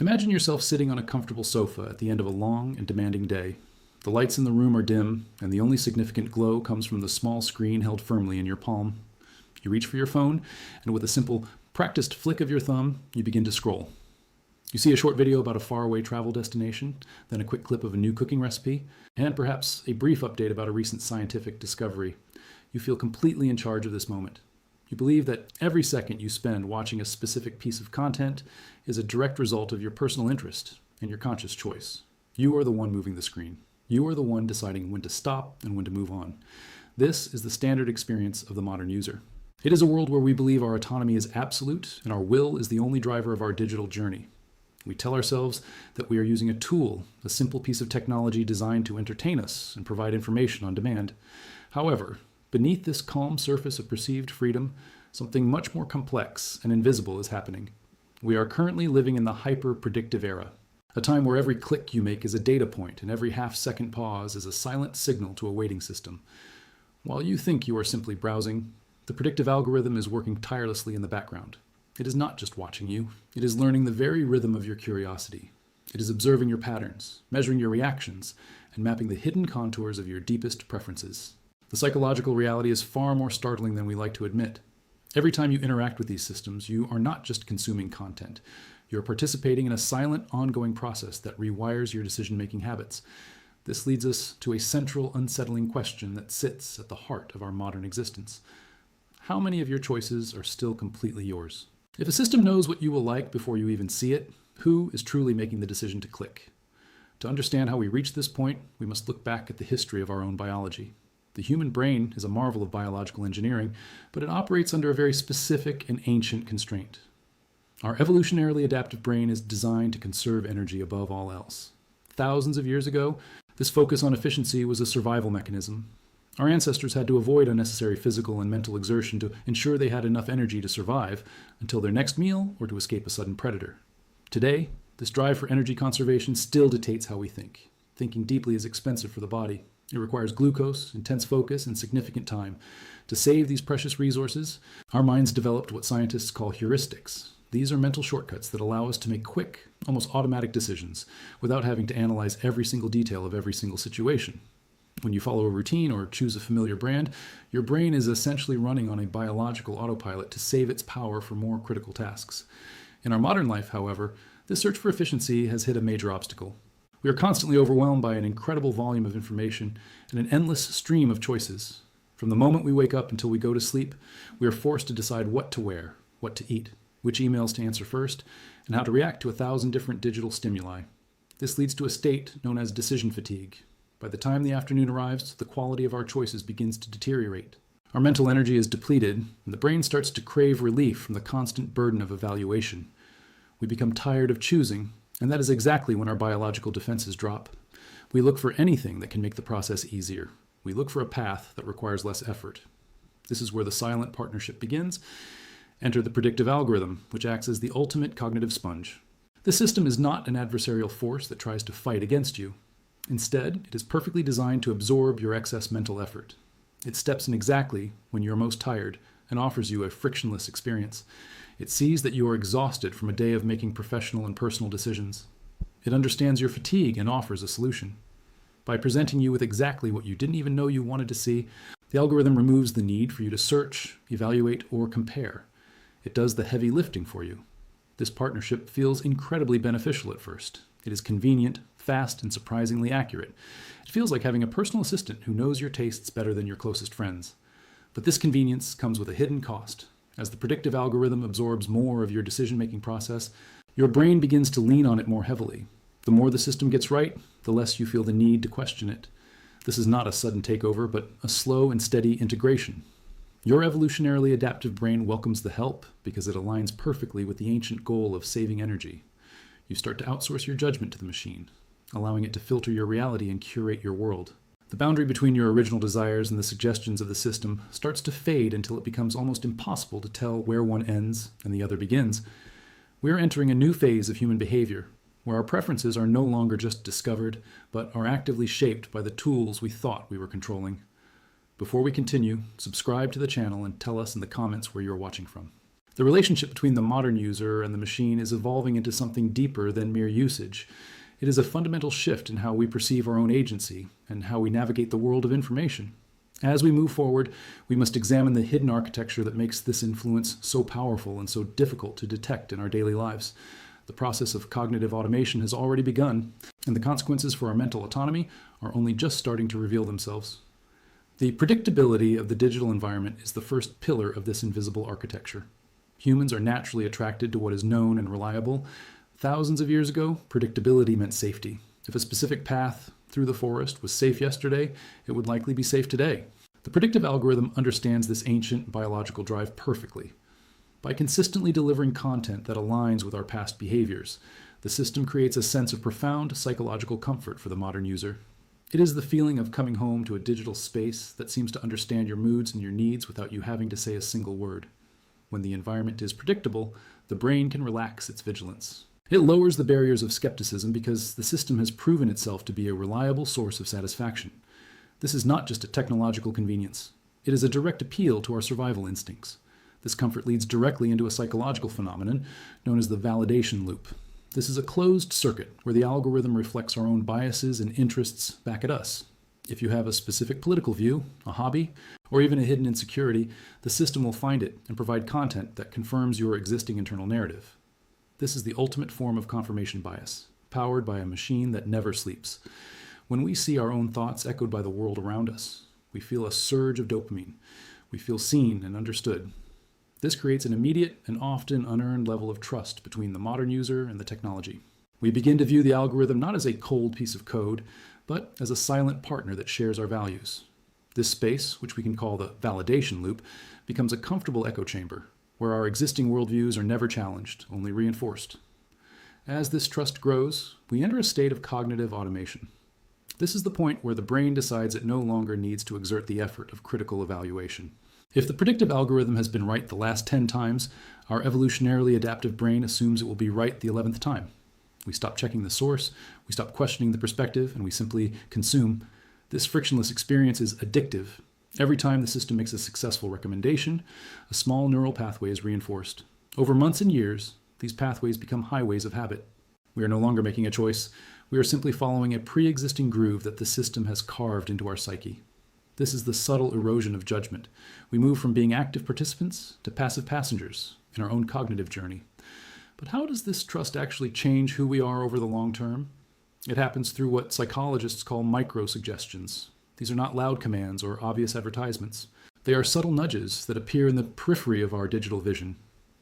Imagine yourself sitting on a comfortable sofa at the end of a long and demanding day. The lights in the room are dim, and the only significant glow comes from the small screen held firmly in your palm. You reach for your phone, and with a simple, practiced flick of your thumb, you begin to scroll. You see a short video about a faraway travel destination, then a quick clip of a new cooking recipe, and perhaps a brief update about a recent scientific discovery. You feel completely in charge of this moment. You believe that every second you spend watching a specific piece of content is a direct result of your personal interest and your conscious choice. You are the one moving the screen. You are the one deciding when to stop and when to move on. This is the standard experience of the modern user. It is a world where we believe our autonomy is absolute and our will is the only driver of our digital journey. We tell ourselves that we are using a tool, a simple piece of technology designed to entertain us and provide information on demand. However, beneath this calm surface of perceived freedom, something much more complex and invisible is happening. We are currently living in the hyper-predictive era, a time where every click you make is a data point and every half-second pause is a silent signal to a waiting system. While you think you are simply browsing, the predictive algorithm is working tirelessly in the background. It is not just watching you, it is learning the very rhythm of your curiosity. It is observing your patterns, measuring your reactions, and mapping the hidden contours of your deepest preferences. The psychological reality is far more startling than we like to admit. Every time you interact with these systems, you are not just consuming content. You are participating in a silent, ongoing process that rewires your decision-making habits. This leads us to a central, unsettling question that sits at the heart of our modern existence. How many of your choices are still completely yours? If a system knows what you will like before you even see it, who is truly making the decision to click? To understand how we reach this point, we must look back at the history of our own biology. The human brain is a marvel of biological engineering, but it operates under a very specific and ancient constraint. Our evolutionarily adaptive brain is designed to conserve energy above all else. Thousands of years ago, this focus on efficiency was a survival mechanism. Our ancestors had to avoid unnecessary physical and mental exertion to ensure they had enough energy to survive until their next meal or to escape a sudden predator. Today, this drive for energy conservation still dictates how we think. Thinking deeply is expensive for the body. It requires glucose, intense focus, and significant time. To save these precious resources, our minds developed what scientists call heuristics. These are mental shortcuts that allow us to make quick, almost automatic decisions without having to analyze every single detail of every single situation. When you follow a routine or choose a familiar brand, your brain is essentially running on a biological autopilot to save its power for more critical tasks. In our modern life, however, this search for efficiency has hit a major obstacle. We are constantly overwhelmed by an incredible volume of information and an endless stream of choices. From the moment we wake up until we go to sleep, we are forced to decide what to wear, what to eat, which emails to answer first, and how to react to 1,000 different digital stimuli. This leads to a state known as decision fatigue. By the time the afternoon arrives, the quality of our choices begins to deteriorate. Our mental energy is depleted, and the brain starts to crave relief from the constant burden of evaluation. We become tired of choosing, and that is exactly when our biological defenses drop. We look for anything that can make the process easier. We look for a path that requires less effort. This is where the silent partnership begins. Enter the predictive algorithm, which acts as the ultimate cognitive sponge. This system is not an adversarial force that tries to fight against you. Instead, it is perfectly designed to absorb your excess mental effort. It steps in exactly when you're most tired and offers you a frictionless experience. It sees that you are exhausted from a day of making professional and personal decisions. It understands your fatigue and offers a solution. By presenting you with exactly what you didn't even know you wanted to see, the algorithm removes the need for you to search, evaluate, or compare. It does the heavy lifting for you. This partnership feels incredibly beneficial at first. It is convenient, fast, and surprisingly accurate. It feels like having a personal assistant who knows your tastes better than your closest friends. But this convenience comes with a hidden cost. As the predictive algorithm absorbs more of your decision-making process, your brain begins to lean on it more heavily. The more the system gets right, the less you feel the need to question it. This is not a sudden takeover, but a slow and steady integration. Your evolutionarily adaptive brain welcomes the help because it aligns perfectly with the ancient goal of saving energy. You start to outsource your judgment to the machine, allowing it to filter your reality and curate your world. The boundary between your original desires and the suggestions of the system starts to fade until it becomes almost impossible to tell where one ends and the other begins. We are entering a new phase of human behavior, where our preferences are no longer just discovered, but are actively shaped by the tools we thought we were controlling. Before we continue, subscribe to the channel and tell us in the comments where you're watching from. The relationship between the modern user and the machine is evolving into something deeper than mere usage. It is a fundamental shift in how we perceive our own agency and how we navigate the world of information. As we move forward, we must examine the hidden architecture that makes this influence so powerful and so difficult to detect in our daily lives. The process of cognitive automation has already begun, and the consequences for our mental autonomy are only just starting to reveal themselves. The predictability of the digital environment is the first pillar of this invisible architecture. Humans are naturally attracted to what is known and reliable. Thousands of years ago, predictability meant safety. If a specific path through the forest was safe yesterday, it would likely be safe today. The predictive algorithm understands this ancient biological drive perfectly. By consistently delivering content that aligns with our past behaviors, the system creates a sense of profound psychological comfort for the modern user. It is the feeling of coming home to a digital space that seems to understand your moods and your needs without you having to say a single word. When the environment is predictable, the brain can relax its vigilance. It lowers the barriers of skepticism because the system has proven itself to be a reliable source of satisfaction. This is not just a technological convenience. It is a direct appeal to our survival instincts. This comfort leads directly into a psychological phenomenon known as the validation loop. This is a closed circuit where the algorithm reflects our own biases and interests back at us. If you have a specific political view, a hobby, or even a hidden insecurity, the system will find it and provide content that confirms your existing internal narrative. This is the ultimate form of confirmation bias, powered by a machine that never sleeps. When we see our own thoughts echoed by the world around us, we feel a surge of dopamine. We feel seen and understood. This creates an immediate and often unearned level of trust between the modern user and the technology. We begin to view the algorithm not as a cold piece of code, but as a silent partner that shares our values. This space, which we can call the validation loop, becomes a comfortable echo chamber, where our existing worldviews are never challenged, only reinforced. As this trust grows, we enter a state of cognitive automation. This is the point where the brain decides it no longer needs to exert the effort of critical evaluation. If the predictive algorithm has been right the last 10 times, our evolutionarily adaptive brain assumes it will be right the 11th time. We stop checking the source, we stop questioning the perspective, and we simply consume. This frictionless experience is addictive. Every time the system makes a successful recommendation, a small neural pathway is reinforced. Over months and years, these pathways become highways of habit. We are no longer making a choice. We are simply following a pre-existing groove that the system has carved into our psyche. This is the subtle erosion of judgment. We move from being active participants to passive passengers in our own cognitive journey. But how does this trust actually change who we are over the long term? It happens through what psychologists call micro-suggestions. These are not loud commands or obvious advertisements. They are subtle nudges that appear in the periphery of our digital vision.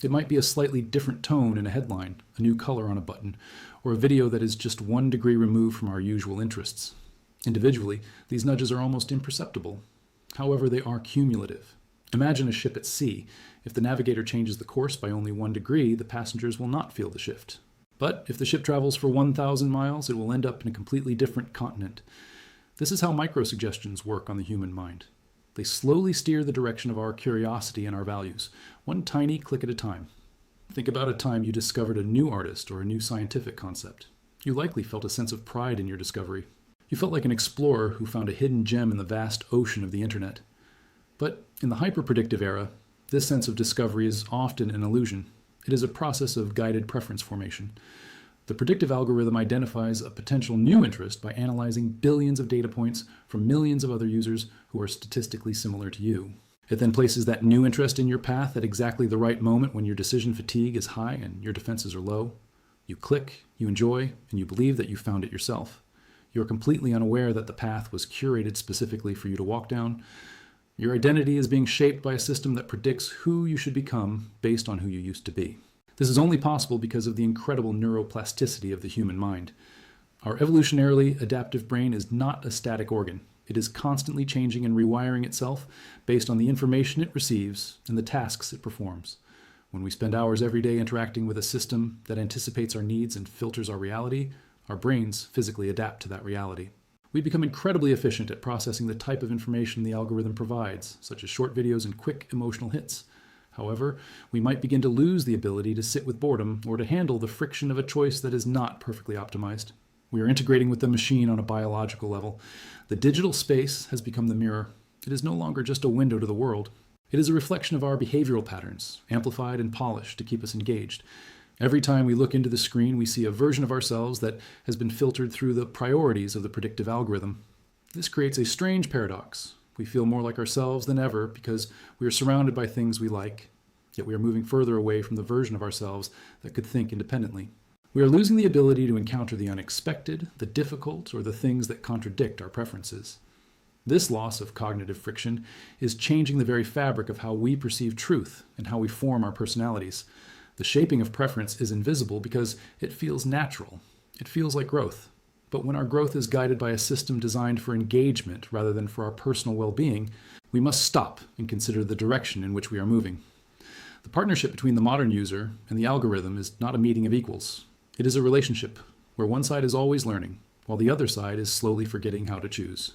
It might be a slightly different tone in a headline, a new color on a button, or a video that is just 1 degree removed from our usual interests. Individually, these nudges are almost imperceptible. However, they are cumulative. Imagine a ship at sea. If the navigator changes the course by only 1 degree, the passengers will not feel the shift. But if the ship travels for 1,000 miles, it will end up in a completely different continent. This is how microsuggestions work on the human mind. They slowly steer the direction of our curiosity and our values, one tiny click at a time. Think about a time you discovered a new artist or a new scientific concept. You likely felt a sense of pride in your discovery. You felt like an explorer who found a hidden gem in the vast ocean of the internet. But in the hyper-predictive era, this sense of discovery is often an illusion. It is a process of guided preference formation. The predictive algorithm identifies a potential new interest by analyzing billions of data points from millions of other users who are statistically similar to you. It then places that new interest in your path at exactly the right moment when your decision fatigue is high and your defenses are low. You click, you enjoy, and you believe that you found it yourself. You're completely unaware that the path was curated specifically for you to walk down. Your identity is being shaped by a system that predicts who you should become based on who you used to be. This is only possible because of the incredible neuroplasticity of the human mind. Our evolutionarily adaptive brain is not a static organ. It is constantly changing and rewiring itself based on the information it receives and the tasks it performs. When we spend hours every day interacting with a system that anticipates our needs and filters our reality, our brains physically adapt to that reality. We become incredibly efficient at processing the type of information the algorithm provides, such as short videos and quick emotional hits. However, we might begin to lose the ability to sit with boredom or to handle the friction of a choice that is not perfectly optimized. We are integrating with the machine on a biological level. The digital space has become the mirror. It is no longer just a window to the world. It is a reflection of our behavioral patterns, amplified and polished to keep us engaged. Every time we look into the screen, we see a version of ourselves that has been filtered through the priorities of the predictive algorithm. This creates a strange paradox. We feel more like ourselves than ever because we are surrounded by things we like, yet we are moving further away from the version of ourselves that could think independently. We are losing the ability to encounter the unexpected, the difficult, or the things that contradict our preferences. This loss of cognitive friction is changing the very fabric of how we perceive truth and how we form our personalities. The shaping of preference is invisible because it feels natural. It feels like growth. But when our growth is guided by a system designed for engagement rather than for our personal well-being, we must stop and consider the direction in which we are moving. The partnership between the modern user and the algorithm is not a meeting of equals. It is a relationship where one side is always learning, while the other side is slowly forgetting how to choose.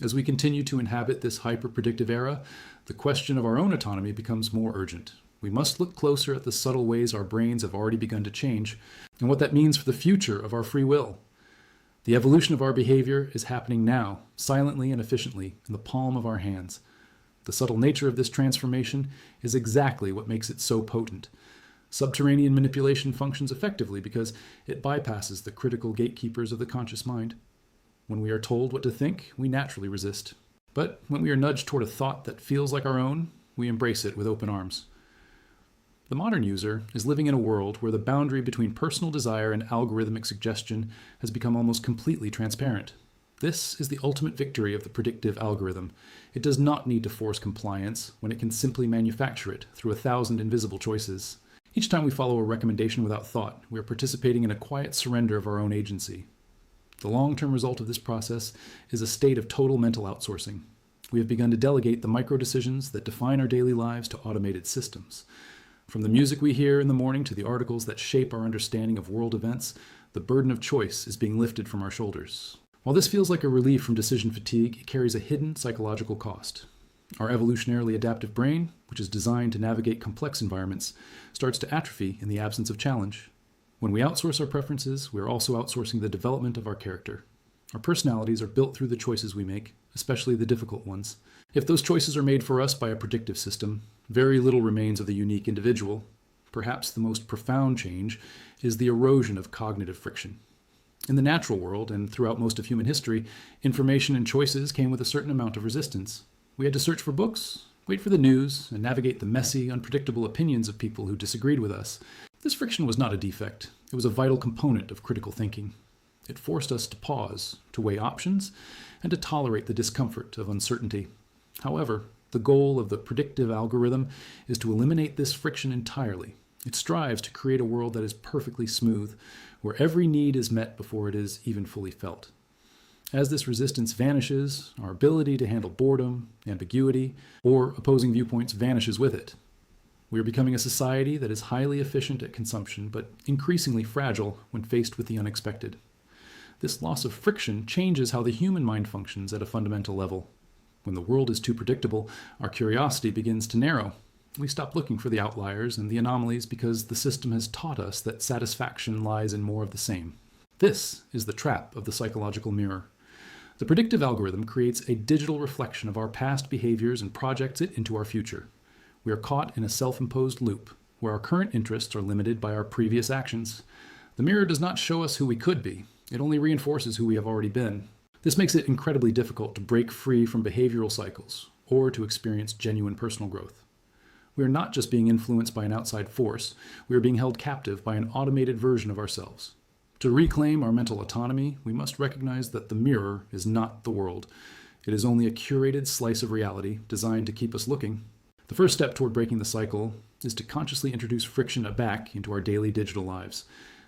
As we continue to inhabit this hyper-predictive era, the question of our own autonomy becomes more urgent. We must look closer at the subtle ways our brains have already begun to change and what that means for the future of our free will. The evolution of our behavior is happening now, silently and efficiently, in the palm of our hands. The subtle nature of this transformation is exactly what makes it so potent. Subterranean manipulation functions effectively because it bypasses the critical gatekeepers of the conscious mind. When we are told what to think, we naturally resist. But when we are nudged toward a thought that feels like our own, we embrace it with open arms. The modern user is living in a world where the boundary between personal desire and algorithmic suggestion has become almost completely transparent. This is the ultimate victory of the predictive algorithm. It does not need to force compliance when it can simply manufacture it through 1,000 invisible choices. Each time we follow a recommendation without thought, we are participating in a quiet surrender of our own agency. The long-term result of this process is a state of total mental outsourcing. We have begun to delegate the micro-decisions that define our daily lives to automated systems. From the music we hear in the morning to the articles that shape our understanding of world events, the burden of choice is being lifted from our shoulders. While this feels like a relief from decision fatigue, it carries a hidden psychological cost. Our evolutionarily adaptive brain, which is designed to navigate complex environments, starts to atrophy in the absence of challenge. When we outsource our preferences, we are also outsourcing the development of our character. Our personalities are built through the choices we make, especially the difficult ones. If those choices are made for us by a predictive system, very little remains of the unique individual. Perhaps the most profound change is the erosion of cognitive friction. In the natural world, and throughout most of human history, information and choices came with a certain amount of resistance. We had to search for books, wait for the news, and navigate the messy, unpredictable opinions of people who disagreed with us. This friction was not a defect. It was a vital component of critical thinking. It forced us to pause, to weigh options, and to tolerate the discomfort of uncertainty. However, the goal of the predictive algorithm is to eliminate this friction entirely. It strives to create a world that is perfectly smooth, where every need is met before it is even fully felt. As this resistance vanishes, our ability to handle boredom, ambiguity, or opposing viewpoints vanishes with it. We are becoming a society that is highly efficient at consumption, but increasingly fragile when faced with the unexpected. This loss of friction changes how the human mind functions at a fundamental level. When the world is too predictable, our curiosity begins to narrow. We stop looking for the outliers and the anomalies because the system has taught us that satisfaction lies in more of the same. This is the trap of the psychological mirror. The predictive algorithm creates a digital reflection of our past behaviors and projects it into our future. We are caught in a self-imposed loop, where our current interests are limited by our previous actions. The mirror does not show us who we could be. It only reinforces who we have already been. This makes it incredibly difficult to break free from behavioral cycles or to experience genuine personal growth. We are not just being influenced by an outside force, we are being held captive by an automated version of ourselves. To reclaim our mental autonomy, we must recognize that the mirror is not the world. It is only a curated slice of reality designed to keep us looking. The first step toward breaking the cycle is to consciously introduce friction back into our daily digital lives.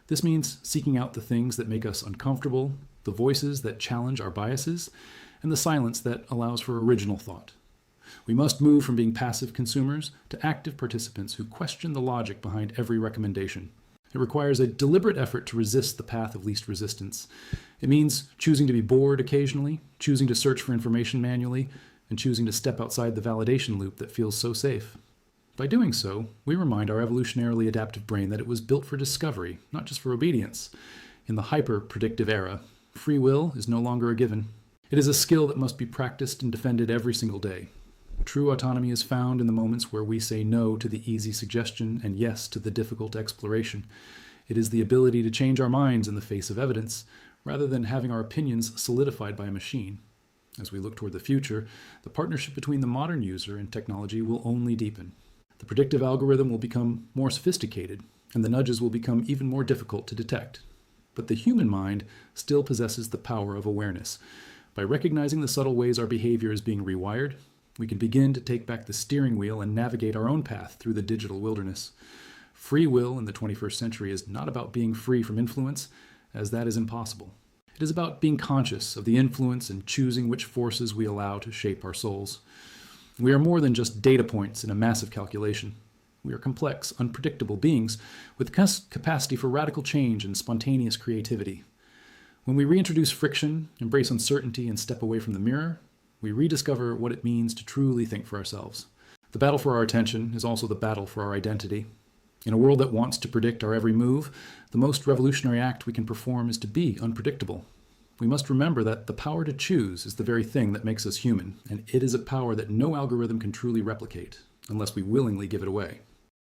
This means seeking out the things that make us uncomfortable, the voices that challenge our biases, and the silence that allows for original thought. We must move from being passive consumers to active participants who question the logic behind every recommendation. It requires a deliberate effort to resist the path of least resistance. It means choosing to be bored occasionally, choosing to search for information manually, and choosing to step outside the validation loop that feels so safe. By doing so, we remind our evolutionarily adaptive brain that it was built for discovery, not just for obedience. In the hyper-predictive era, free will is no longer a given. It is a skill that must be practiced and defended every single day. True autonomy is found in the moments where we say no to the easy suggestion and yes to the difficult exploration. It is the ability to change our minds in the face of evidence, rather than having our opinions solidified by a machine. As we look toward the future, the partnership between the modern user and technology will only deepen. The predictive algorithm will become more sophisticated, and the nudges will become even more difficult to detect. But the human mind still possesses the power of awareness. By recognizing the subtle ways our behavior is being rewired, we can begin to take back the steering wheel and navigate our own path through the digital wilderness. Free will in the 21st century is not about being free from influence, as that is impossible. It is about being conscious of the influence and choosing which forces we allow to shape our souls. We are more than just data points in a massive calculation. We are complex, unpredictable beings with capacity for radical change and spontaneous creativity. When we reintroduce friction, embrace uncertainty, and step away from the mirror, we rediscover what it means to truly think for ourselves. The battle for our attention is also the battle for our identity. In a world that wants to predict our every move, the most revolutionary act we can perform is to be unpredictable. We must remember that the power to choose is the very thing that makes us human, and it is a power that no algorithm can truly replicate, unless we willingly give it away.